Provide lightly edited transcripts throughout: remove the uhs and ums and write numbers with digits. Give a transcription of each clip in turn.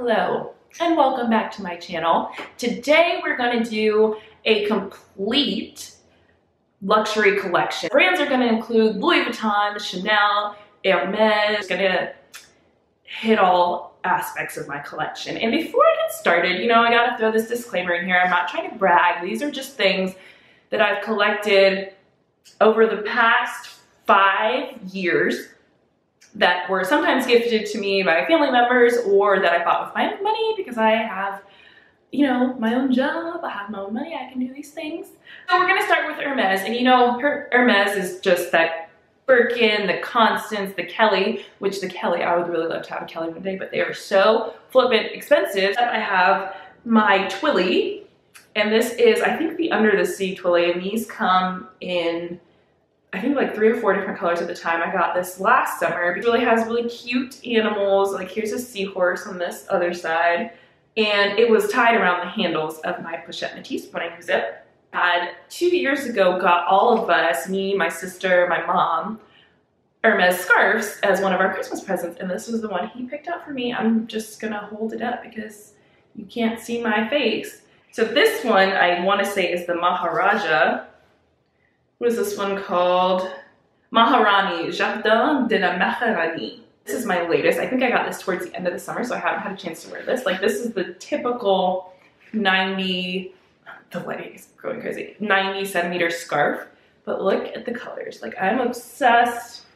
Hello and welcome back to my channel. Today we're going to do a complete luxury collection. Brands are going to include Louis Vuitton, Chanel, Hermes. Going to hit all aspects of my collection. And before I get started, I gotta throw this disclaimer in here. I'm not trying to brag. These are just things that I've collected over the past 5 years that were sometimes gifted to me by family members or that I bought with my own money because I have, my own job, I have my own money, I can do these things. So we're gonna start with Hermes, and Hermes is just that Birkin, the Constance, the Kelly, which the Kelly, I would really love to have a Kelly one day, but they are so flippant expensive. I have my Twilly, and this is, I think, the Under the Sea Twilly, and these come in, I think, like 3 or 4 different colors at the time. I got this last summer. It really has really cute animals. Like here's a seahorse on this other side. And it was tied around the handles of my pochette métisse when I use it. I 2 years ago got all of us, me, my sister, my mom, Hermes scarves as one of our Christmas presents. And this was the one he picked out for me. I'm just gonna hold it up because you can't see my face. So this one I wanna say is the Maharaja. What is this one called? Maharani, Jardin de la Maharani. This is my latest. I think I got this towards the end of the summer, so I haven't had a chance to wear this. Like this is the typical 90, the lighting is going crazy, 90 centimeter scarf. But look at the colors. Like I'm obsessed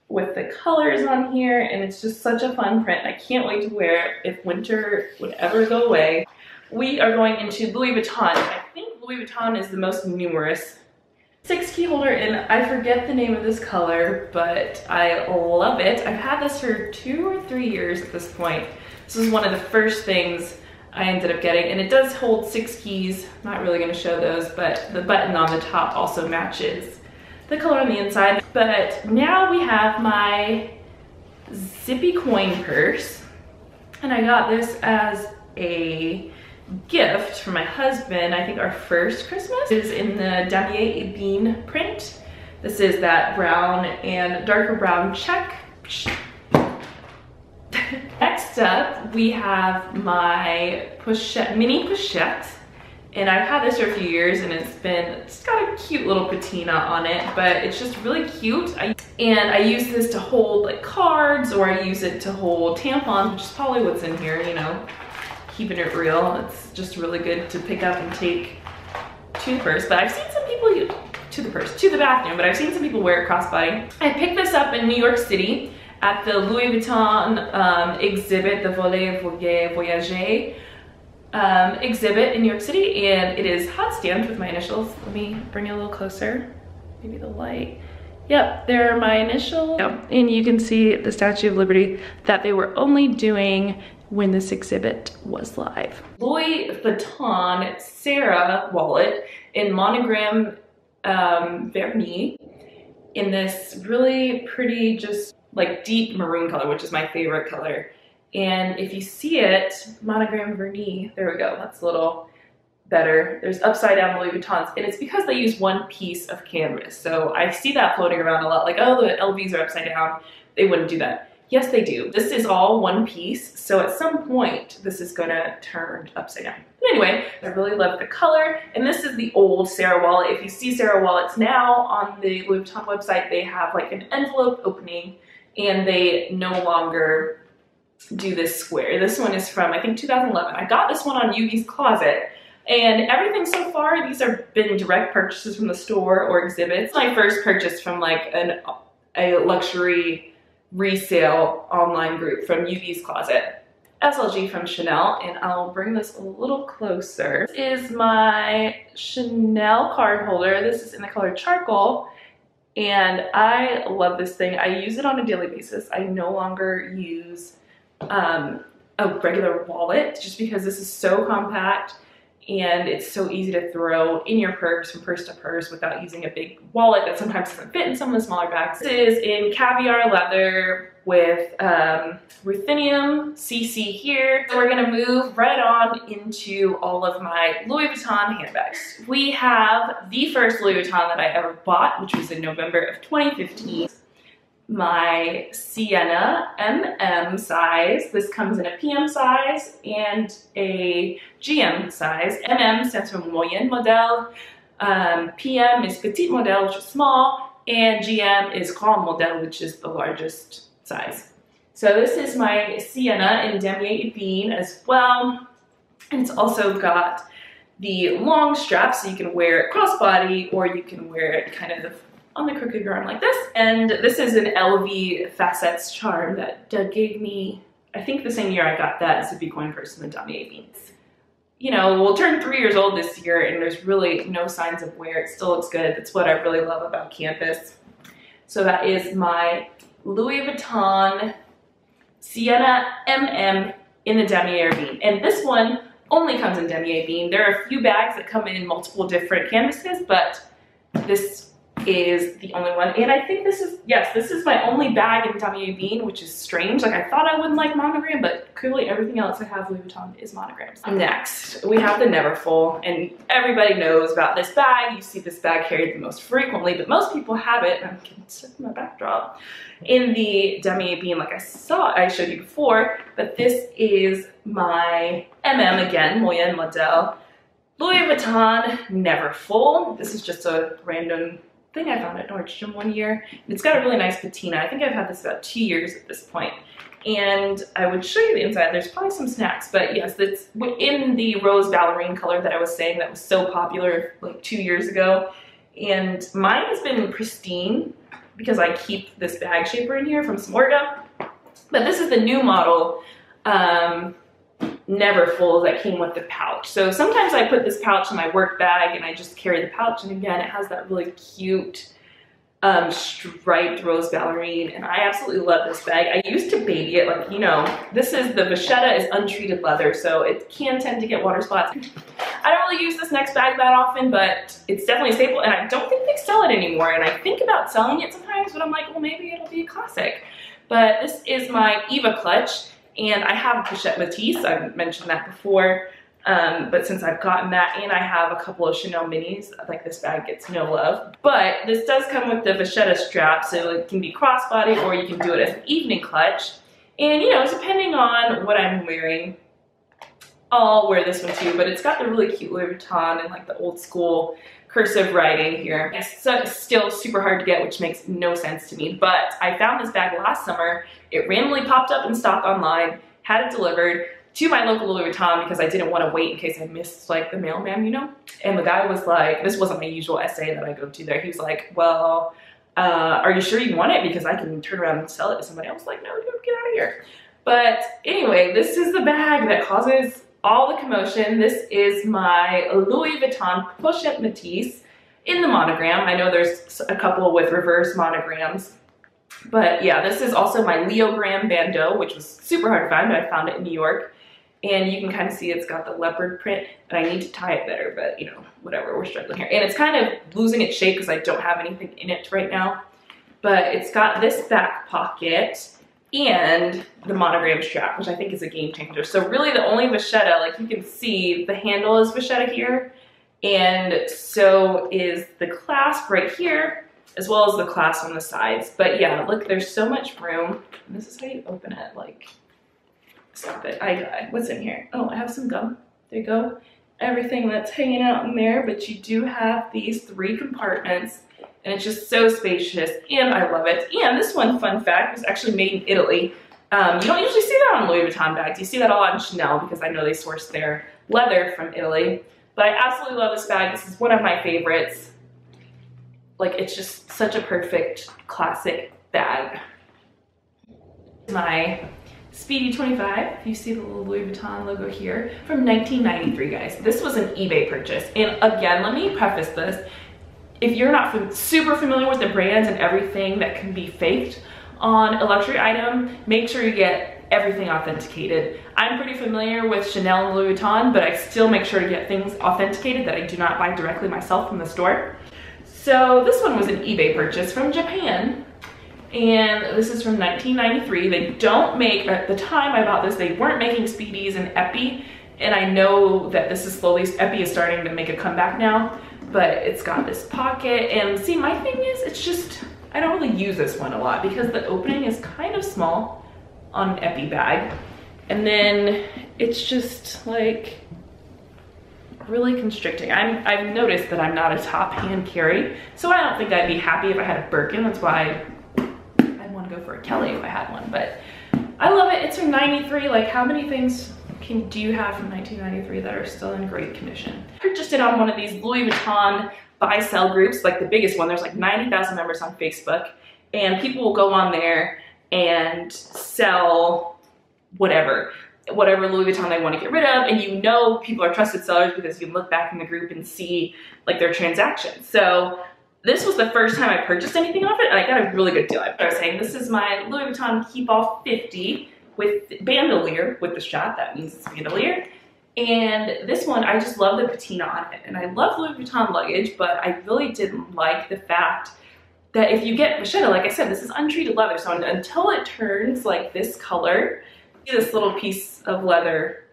with the colors on here, and it's just such a fun print. I can't wait to wear it if winter would ever go away. We are going into Louis Vuitton. I think Louis Vuitton is the most numerous 6 key holder, and I forget the name of this color, but I love it. I've had this for 2 or 3 years at this point. This was one of the first things I ended up getting, and it does hold 6 keys. I'm not really gonna show those, but the button on the top also matches the color on the inside. But now we have my Zippy coin purse, and I got this as a gift for my husband. I think our first Christmas is in the Damier Ebene print. This is that brown and darker brown check. Next up, we have my pochette, mini pochette, and I've had this for a few years, and it's got a cute little patina on it, but it's just really cute. And I use this to hold like cards, or I use it to hold tampons, which is probably what's in here, keeping it real. It's just really good to pick up and take to the purse. But I've seen some people use to the bathroom, but I've seen some people wear it crossbody. I picked this up in New York City at the Louis Vuitton exhibit, the Voyager exhibit in New York City, and it is hot stamped with my initials. Let me bring it a little closer. Maybe the light. Yep, they're my initials. Yep. And you can see the Statue of Liberty that they were only doing when this exhibit was live. Louis Vuitton Sarah wallet in monogram vernis in this really pretty, just like deep maroon color, which is my favorite color. And if you see it, monogram vernis, there we go, that's a little better. There's upside down Louis Vuittons, and it's because they use one piece of canvas. So I see that floating around a lot, like, oh, the LVs are upside down. They wouldn't do that. Yes, they do. This is all one piece, so at some point, this is gonna turn upside down. But anyway, I really love the color, and this is the old Sarah wallet. If you see Sarah wallets now on the Louis Vuitton website, they have like an envelope opening, and they no longer do this square. This one is from, I think, 2011. I got this one on Yugi's Closet, and everything so far, these have been direct purchases from the store or exhibits. My first purchase from like a luxury resale online group from Yugi's Closet. SLG from Chanel, and I'll bring this a little closer. This is my Chanel card holder. This is in the color charcoal, and I love this thing. I use it on a daily basis. I no longer use a regular wallet just because this is so compact and it's so easy to throw in your purse from purse to purse without using a big wallet that sometimes doesn't fit in some of the smaller bags. This is in Caviar leather with Ruthenium CC here. So we're gonna move right on into all of my Louis Vuitton handbags. We have the first Louis Vuitton that I ever bought, which was in November of 2015. my Sienna MM size. This comes in a PM size and a GM size. MM stands for Moyenne Model, PM is Petite Model, which is small, and GM is Grand Model, which is the largest size. So this is my Sienna in Damier Ebene as well. And it's also got the long strap, so you can wear it crossbody or you can wear it kind of on the crooked arm like this. And this is an LV Facets charm that Doug gave me, I think the same year I got that Zippy coin purse in the Damier Ebene. You know, we'll turn 3 years old this year and there's really no signs of wear. It still looks good. That's what I really love about Campus. So that is my Louis Vuitton Sienna MM in the Damier Ebene. And this one only comes in Damier Ebene. There are a few bags that come in multiple different canvases, but this is the only one. And I think this is, yes, this is my only bag in Damier Ebene, which is strange. Like, I thought I wouldn't like monogram, but clearly everything else I have Louis Vuitton is monograms. Next, we have the Neverfull, and everybody knows about this bag. You see this bag carried the most frequently, but most people have it, and I'm going to set my backdrop, in the Damier Ebene like I showed you before, but this is my MM again, Moyenne Model, Louis Vuitton Neverfull. This is just a random thing I found at Nordstrom one year. And it's got a really nice patina. I think I've had this about 2 years at this point. And I would show you the inside. There's probably some snacks, but yes, it's in the rose ballerine color that I was saying that was so popular like 2 years ago. And mine has been pristine because I keep this bag shaper in here from Smorga. But this is the new model Neverfull that came with the pouch. So sometimes I put this pouch in my work bag and I just carry the pouch, and again it has that really cute striped rose ballerine, and I absolutely love this bag. I used to baby it, like, you know, this is the vachetta is untreated leather, so it can tend to get water spots. I don't really use this next bag that often, but it's definitely a staple, and I don't think they sell it anymore, and I think about selling it sometimes, but I'm like, well, maybe it'll be a classic. But this is my Eva Clutch. And I have a pochette Matisse, I've mentioned that before, but since I've gotten that, and I have a couple of Chanel minis, like this bag gets no love. But this does come with the vachetta strap, so it can be crossbody or you can do it as an evening clutch. And you know, depending on what I'm wearing, I'll wear this one too, but it's got the really cute Louis Vuitton and like the old school cursive writing here. It's still super hard to get, which makes no sense to me, but I found this bag last summer. It randomly popped up in stock online, had it delivered to my local Louis Vuitton because I didn't want to wait in case I missed like the mailman, you know? And the guy was like, this wasn't my usual essay that I go to there. He was like, well, are you sure you want it? Because I can turn around and sell it to somebody else. Like, no, dude, get out of here. But anyway, this is the bag that causes all the commotion. This is my Louis Vuitton Pochette Matisse in the monogram. I know there's a couple with reverse monograms, but yeah, this is also my Leogram bandeau, which was super hard to find, but I found it in New York. And you can kind of see it's got the leopard print, and I need to tie it better, but you know, whatever, we're struggling here. And it's kind of losing its shape because I don't have anything in it right now. But it's got this back pocket and the monogram strap, which I think is a game changer. So really the only vachetta, like you can see the handle is vachetta here, and so is the clasp right here, as well as the clasp on the sides. But yeah, look, there's so much room. And this is how you open it, like, stop it, I died. What's in here? Oh, I have some gum. There you go. Everything that's hanging out in there, but you do have these 3 compartments, and it's just so spacious, and I love it. And this one, fun fact, was actually made in Italy. You don't usually see that on Louis Vuitton bags. You see that a lot in Chanel because I know they source their leather from Italy. But I absolutely love this bag. This is one of my favorites. Like, it's just such a perfect classic bag. My Speedy 25, if you see the little Louis Vuitton logo here, from 1993, guys. This was an eBay purchase. And again, let me preface this. If you're not super familiar with the brands and everything that can be faked on a luxury item, make sure you get everything authenticated. I'm pretty familiar with Chanel and Louis Vuitton, but I still make sure to get things authenticated that I do not buy directly myself from the store. So this one was an eBay purchase from Japan, and this is from 1993. They don't make, at the time I bought this, they weren't making Speedies and Epi, and I know that this is slowly, Epi is starting to make a comeback now, but it's got this pocket, and see, my thing is, it's just, I don't really use this one a lot because the opening is kind of small on an Epi bag. And then it's just like really constricting. I've noticed that I'm not a top hand carry, so I don't think I'd be happy if I had a Birkin. That's why I'd want to go for a Kelly if I had one, but I love it. It's from 93. Like, how many things do you have from 1993 that are still in great condition? I purchased it on one of these Louis Vuitton buy-sell groups, like the biggest one. There's like 90,000 members on Facebook, and people will go on there and sell whatever Louis Vuitton they want to get rid of, and you know people are trusted sellers because you can look back in the group and see like their transactions. So this was the first time I purchased anything off it, and I got a really good deal. I was saying this is my Louis Vuitton Keepall 50 with bandouliere with the strap. That means it's bandouliere. And this one, I just love the patina on it, and I love Louis Vuitton luggage, but I really didn't like the fact that if you get vachetta, like I said, this is untreated leather, so until it turns like this color, see this little piece of leather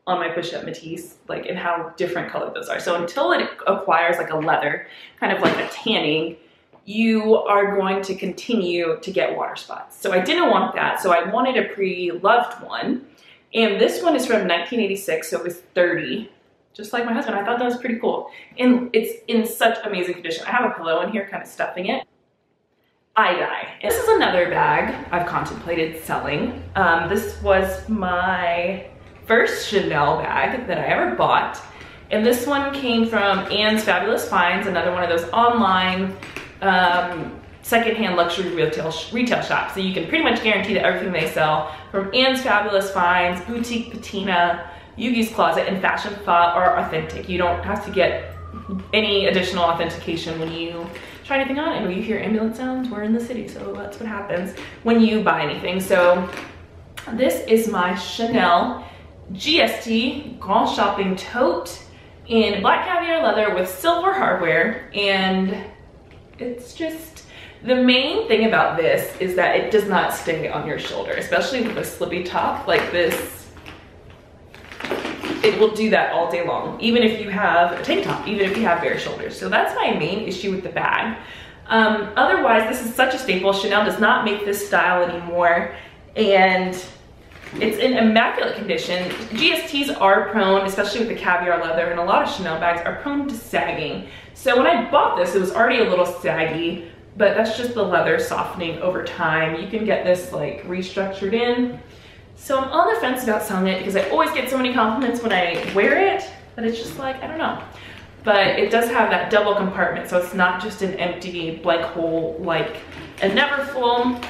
on my push-up Matisse, like, and how different colored those are. So until it acquires like a leather, kind of like a tanning, you are going to continue to get water spots. So I didn't want that, so I wanted a pre-loved one. And this one is from 1986, so it was 30, just like my husband. I thought that was pretty cool. And it's in such amazing condition. I have a pillow in here kind of stuffing it. I die. This is another bag I've contemplated selling. This was my first Chanel bag that I ever bought. And this one came from Anne's Fabulous Finds, another one of those online secondhand luxury retail shops. So you can pretty much guarantee that everything they sell from Anne's Fabulous Finds, Boutique Patina, Yugi's Closet, and Fashion Faux are authentic. You don't have to get any additional authentication when you try anything on. And when you hear ambulance sounds, we're in the city, so that's what happens when you buy anything. So this is my Chanel GST Grand Shopping Tote in black caviar leather with silver hardware, and it's just, the main thing about this is that it does not stay on your shoulder, especially with a slippy top like this. It will do that all day long, even if you have a tank top, even if you have bare shoulders. So that's my main issue with the bag. Otherwise, this is such a staple. Chanel does not make this style anymore, and it's in immaculate condition. GSTs are prone, especially with the caviar leather, and a lot of Chanel bags are prone to sagging. So when I bought this, it was already a little saggy, but that's just the leather softening over time. You can get this like restructured in. So I'm on the fence about selling it because I always get so many compliments when I wear it, but it's just like, I don't know. But it does have that double compartment, so it's not just an empty blank hole like a Neverfull.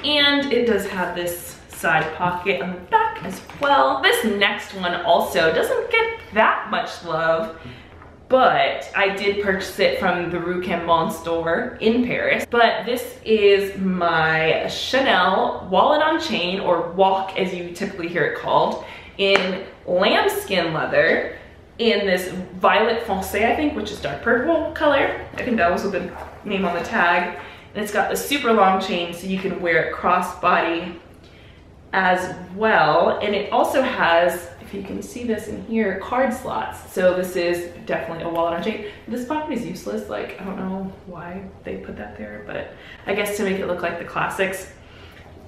And it does have this side pocket on the back as well. This next one also doesn't get that much love, but I did purchase it from the Rue Cambon store in Paris. But this is my Chanel wallet on chain, or walk as you typically hear it called, in lambskin leather in this violet foncé, I think, which is dark purple color. I think that was the name on the tag. And it's got the super long chain so you can wear it crossbody as well. And it also has, if you can see this in here, card slots. So this is definitely a wallet on chain. This pocket is useless. Like, I don't know why they put that there, but I guess to make it look like the classics.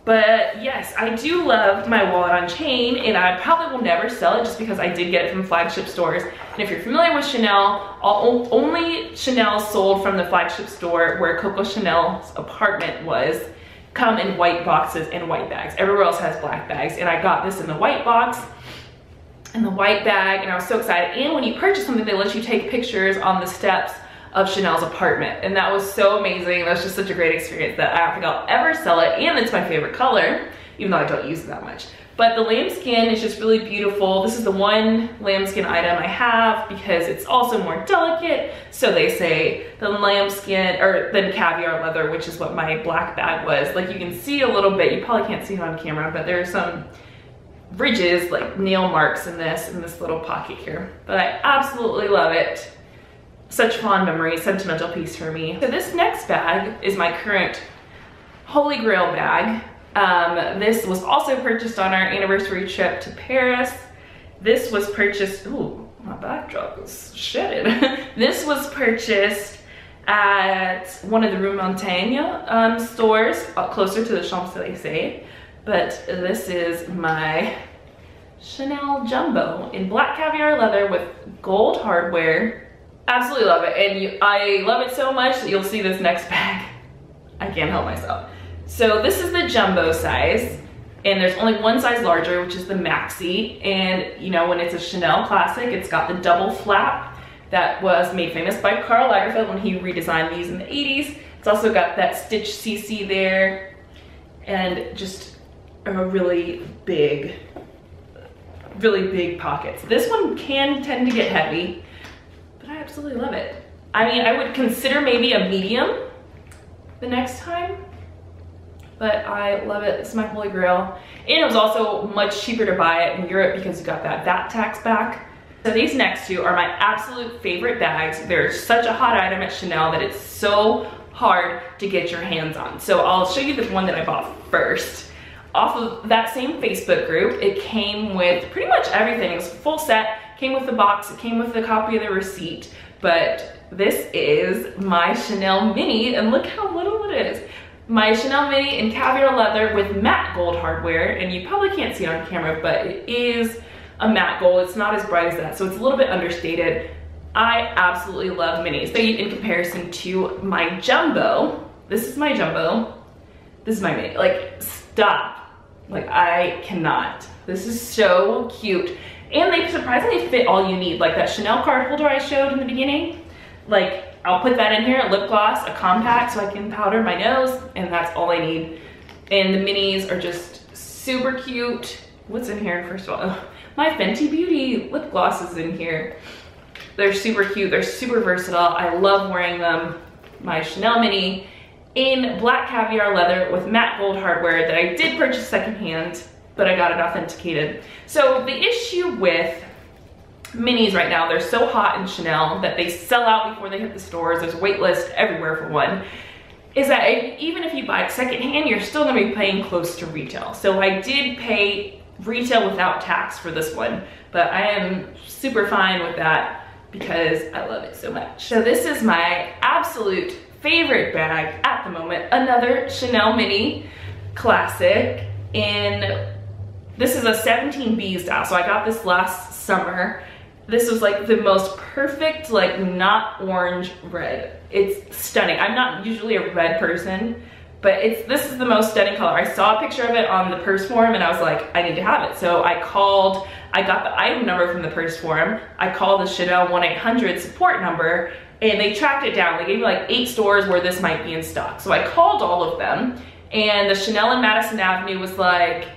But yes, I do love my wallet on chain, and I probably will never sell it just because I did get it from flagship stores. And if you're familiar with Chanel, only Chanel sold from the flagship store where Coco Chanel's apartment was come in white boxes and white bags. Everywhere else has black bags, and I got this in the white box and the white bag, and I was so excited. And when you purchase something, they let you take pictures on the steps of Chanel's apartment, and that was so amazing. That was just such a great experience that I don't think I'll ever sell it, and it's my favorite color, even though I don't use it that much. But the lambskin is just really beautiful. This is the one lambskin item I have because it's also more delicate, so they say, than lambskin, or than caviar leather, which is what my black bag was. Like, you can see a little bit, you probably can't see it on camera, but there are some ridges, like nail marks in this little pocket here. But I absolutely love it. Such fond memories, sentimental piece for me. So this next bag is my current Holy Grail bag. This was also purchased on our anniversary trip to Paris. This was purchased, ooh, my backdrop is shedded. This was purchased at one of the Rue Montaigne stores, closer to the Champs-Élysées. But this is my Chanel Jumbo in black caviar leather with gold hardware. Absolutely love it. And I love it so much that you'll see this next bag. I can't help myself. So this is the jumbo size, and there's only one size larger, which is the maxi. And you know, when it's a Chanel classic, it's got the double flap that was made famous by Karl Lagerfeld when he redesigned these in the 80s. It's also got that stitch CC there, and just a really big pockets. This one can tend to get heavy, but I absolutely love it. I mean, I would consider maybe a medium the next time, but I love it. It's my holy grail. And it was also much cheaper to buy it in Europe because you got that VAT tax back. So these next two are my absolute favorite bags. They're such a hot item at Chanel that it's so hard to get your hands on. So I'll show you the one that I bought first. Off of that same Facebook group, it came with pretty much everything. It was a full set, came with the box, it came with a copy of the receipt, but this is my Chanel Mini, and look how little it is. My Chanel Mini in caviar leather with matte gold hardware, and you probably can't see it on camera, but it is a matte gold. It's not as bright as that, so it's a little bit understated. I absolutely love minis. So in comparison to my jumbo, this is my jumbo, this is my mini. Like, stop. Like, I cannot. This is so cute. And they surprisingly fit all you need. Like that Chanel card holder I showed in the beginning. Like, I'll put that in here, a lip gloss, a compact so I can powder my nose, and that's all I need. And the minis are just super cute. What's in here, first of all? My Fenty Beauty lip gloss is in here. They're super cute, they're super versatile. I love wearing them. My Chanel Mini in black caviar leather with matte gold hardware that I did purchase secondhand, but I got it authenticated. So the issue with minis right now, they're so hot in Chanel that they sell out before they hit the stores. There's a wait list everywhere for one. Is that even if you buy it secondhand, you're still gonna be paying close to retail. So I did pay retail without tax for this one, but I am super fine with that because I love it so much. So this is my absolute favorite bag at the moment, another Chanel Mini classic this is a 17B style, so I got this last summer. This was like the most perfect, like not orange red. It's stunning. I'm not usually a red person, but this is the most stunning color. I saw a picture of it on the purse forum and I was like, I need to have it. So I got the item number from the purse forum. I called the Chanel 1-800 support number and they tracked it down. They gave me like 8 stores where this might be in stock. So I called all of them, and the Chanel in Madison Avenue was like,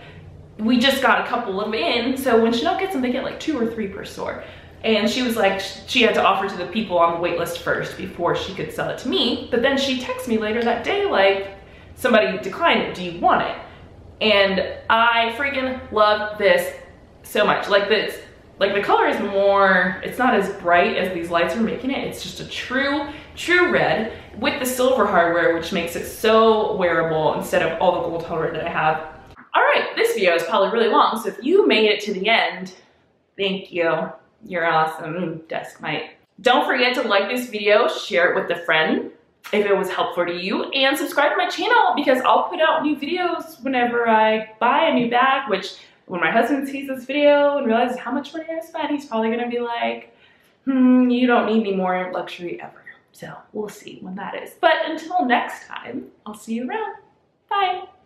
we just got a couple of them in. So when Chanel gets them, they get like 2 or 3 per store. And she was like, she had to offer to the people on the wait list first before she could sell it to me. But then she texted me later that day, like, somebody declined it, do you want it? And I freaking love this so much. Like the color is more, it's not as bright as these lights are making it. It's just a true red with the silver hardware, which makes it so wearable instead of all the gold hardware that I have. All right, this video is probably really long, so if you made it to the end, thank you. You're awesome, desk mite. Don't forget to like this video, share it with a friend if it was helpful to you, and subscribe to my channel because I'll put out new videos whenever I buy a new bag, which when my husband sees this video and realizes how much money I spent, he's probably gonna be like, you don't need any more luxury ever. So we'll see when that is. But until next time, I'll see you around. Bye.